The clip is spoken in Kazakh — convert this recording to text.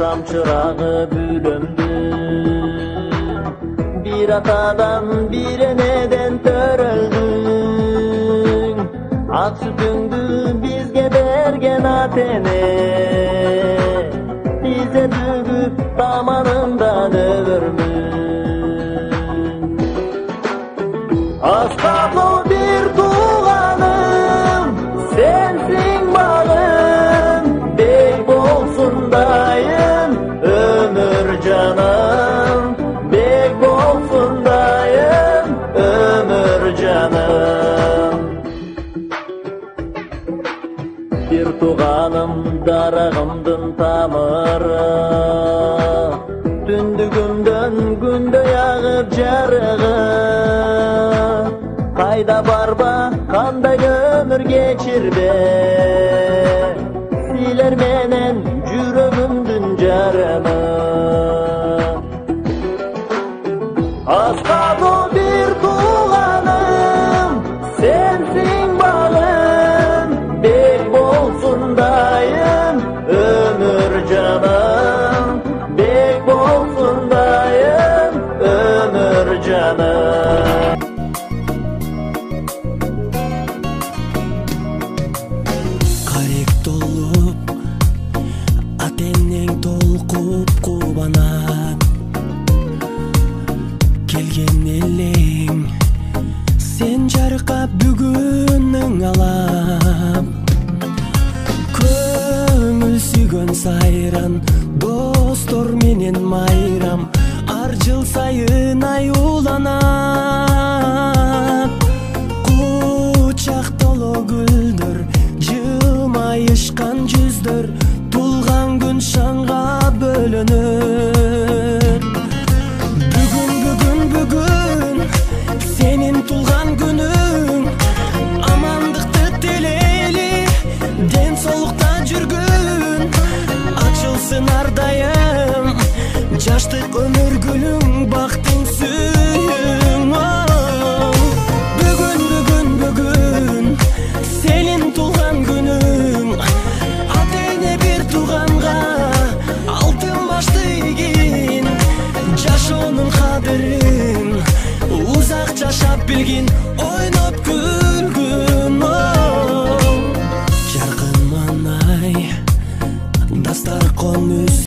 тамчырагы бүлөмдүм. Bir atadan bir eneden töröldüң. Ak sütüңdü bizge bergen atene, bize tügüp damanından övürmüň. Astabı bir tuğanım, sensin bağım, bek bolsun dayım, ömür canım, bek bolsun dayım, ömür canım. Bir tuğanım darağımdın tamırı, tündügümden günde yağıp jarığı. Kayda barba, kanday ömür geçirbe, siler menen jürögümdün jarını. Astabı bir tuğanım, sensin bağım, bek bolsun dayım, ömür canım, bek bolsun dayım, ömür canım. Karek dolup, ateneng толкуп кубанат. Келген элең, сен жаркап бүгүнүң алап. Көңүл сүйгөн сайран, достор менен майрам, ар жыл сайын аюланат. Кучак толо гүлдөр, жылмайышкан жүздөр, тулган күн шаңга бөлөнөт. Бүгүн, сенин тулган күнүң, амандыкты тилейли, ден соолукта жүргүн, ачылсын ар дайым, жаштык өмүр гүлүң, бактың сүйүң. Бүгүн, сенин тулган күнүң, атене бир туганга алтын башты ийгин, жашоонун кадырын узак жашап билгин, ойноп күн.